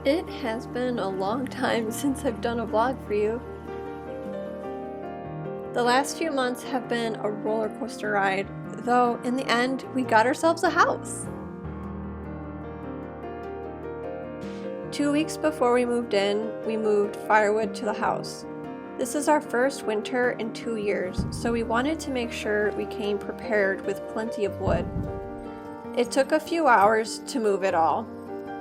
It has been a long time since I've done a vlog for you. The last few months have been a roller coaster ride, though in the end we got ourselves a house. 2 weeks before we moved in, we moved firewood to the house. This is our first winter in 2 years, so we wanted to make sure we came prepared with plenty of wood. It took a few hours to move it all,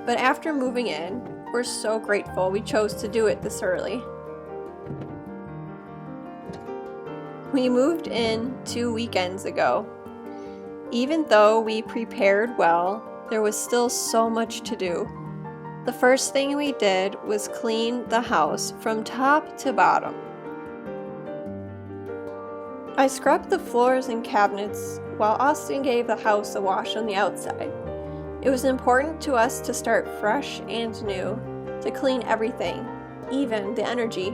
but after moving in, we're so grateful we chose to do it this early. We moved in 2 weekends ago. Even though we prepared well, there was still so much to do. The first thing we did was clean the house from top to bottom. I scrubbed the floors and cabinets while Austin gave the house a wash on the outside. It was important to us to start fresh and new, to clean everything, even the energy.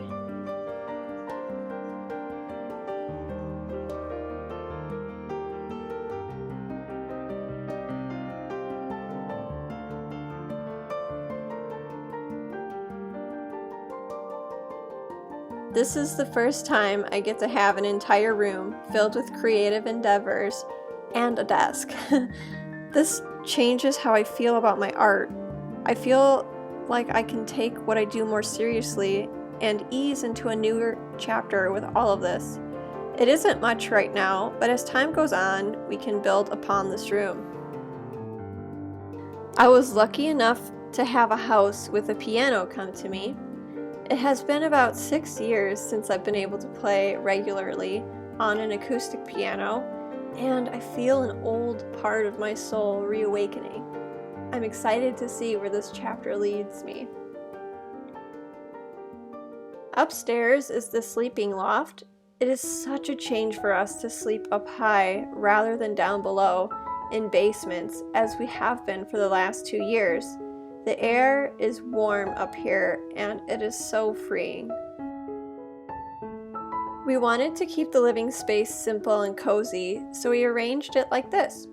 This is the first time I get to have an entire room filled with creative endeavors and a desk. This changes how I feel about my art. I feel like I can take what I do more seriously and ease into a newer chapter with all of this. It isn't much right now, but as time goes on, we can build upon this room. I was lucky enough to have a house with a piano come to me. It has been about 6 years since I've been able to play regularly on an acoustic piano, and I feel an old part of my soul reawakening. I'm excited to see where this chapter leads me. Upstairs is the sleeping loft. It is such a change for us to sleep up high rather than down below in basements as we have been for the last 2 years. The air is warm up here and it is so freeing. We wanted to keep the living space simple and cozy, so we arranged it like this.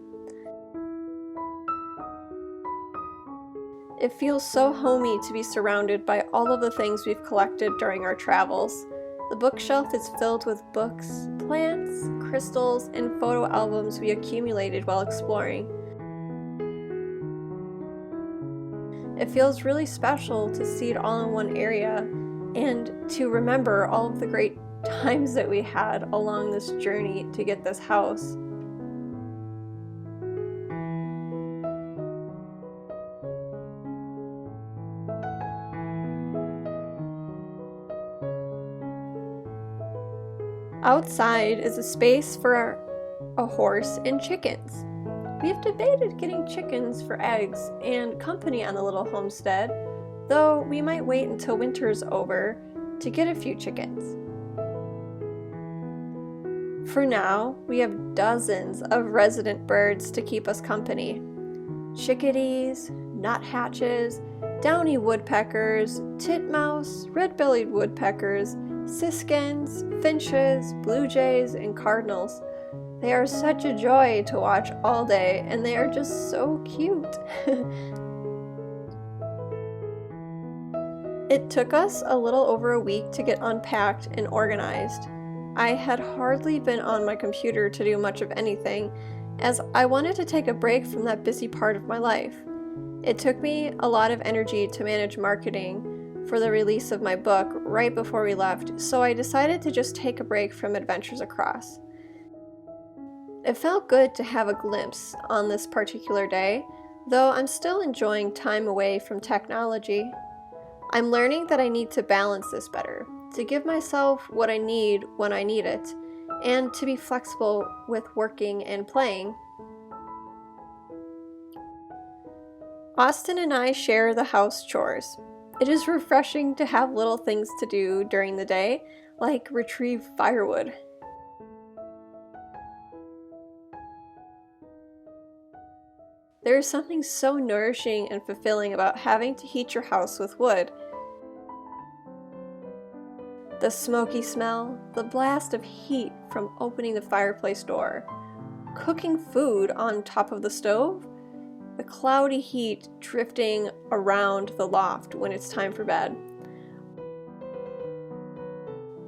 It feels so homey to be surrounded by all of the things we've collected during our travels. The bookshelf is filled with books, plants, crystals, and photo albums we accumulated while exploring. It feels really special to see it all in one area and to remember all of the great times that we had along this journey to get this house. Outside is a space for a horse and chickens. We have debated getting chickens for eggs and company on the little homestead, though we might wait until winter is over to get a few chickens. For now, we have dozens of resident birds to keep us company. Chickadees, nuthatches, downy woodpeckers, titmouse, red-bellied woodpeckers, siskins, finches, blue jays, and cardinals. They are such a joy to watch all day, and they are just so cute. It took us a little over a week to get unpacked and organized. I had hardly been on my computer to do much of anything, as I wanted to take a break from that busy part of my life. It took me a lot of energy to manage marketing for the release of my book right before we left, so I decided to just take a break from Adventures Across. It felt good to have a glimpse on this particular day, though I'm still enjoying time away from technology. I'm learning that I need to balance this better, to give myself what I need when I need it, and to be flexible with working and playing. Austin and I share the house chores. It is refreshing to have little things to do during the day, like retrieve firewood. There is something so nourishing and fulfilling about having to heat your house with wood. The smoky smell, the blast of heat from opening the fireplace door, cooking food on top of the stove, the cloudy heat drifting around the loft when it's time for bed.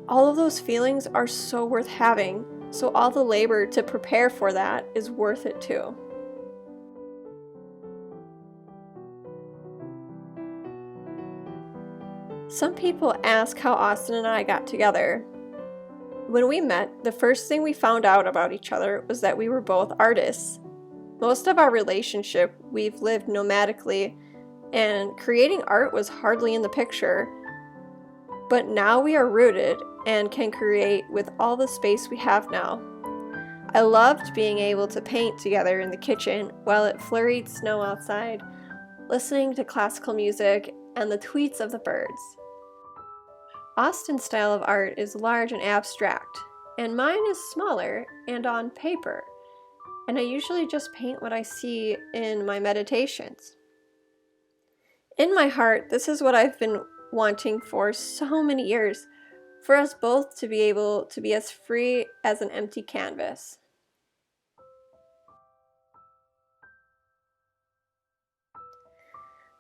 All of those feelings are so worth having, so all the labor to prepare for that is worth it too. Some people ask how Austin and I got together. When we met, the first thing we found out about each other was that we were both artists. Most of our relationship, we've lived nomadically, and creating art was hardly in the picture. But now we are rooted and can create with all the space we have now. I loved being able to paint together in the kitchen while it flurried snow outside, listening to classical music and the tweets of the birds. Austin's style of art is large and abstract, and mine is smaller and on paper, and I usually just paint what I see in my meditations. In my heart, this is what I've been wanting for so many years, for us both to be able to be as free as an empty canvas.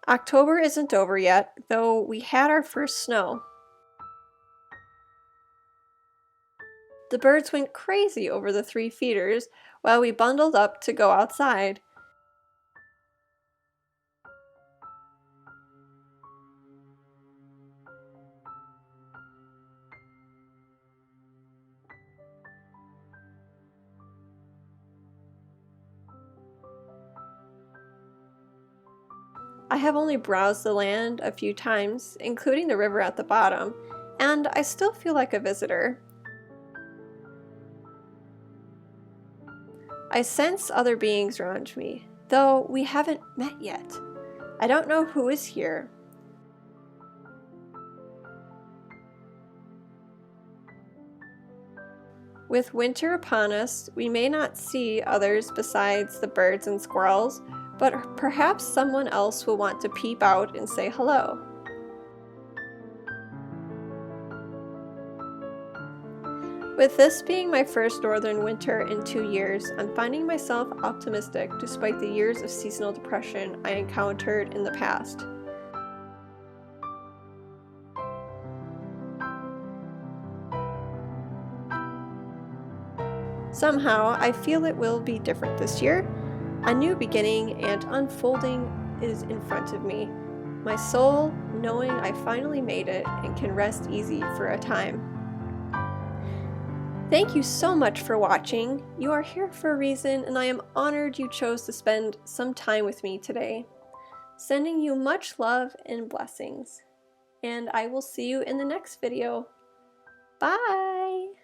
October isn't over yet, though we had our first snow. The birds went crazy over the 3 feeders while we bundled up to go outside. I have only browsed the land a few times, including the river at the bottom, and I still feel like a visitor. I sense other beings around me, though we haven't met yet. I don't know who is here. With winter upon us, we may not see others besides the birds and squirrels, but perhaps someone else will want to peep out and say hello. With this being my first northern winter in 2 years, I'm finding myself optimistic despite the years of seasonal depression I encountered in the past. Somehow, I feel it will be different this year. A new beginning and unfolding is in front of me. My soul knowing I finally made it and can rest easy for a time. Thank you so much for watching. You are here for a reason, and I am honored you chose to spend some time with me today. Sending you much love and blessings. And I will see you in the next video. Bye!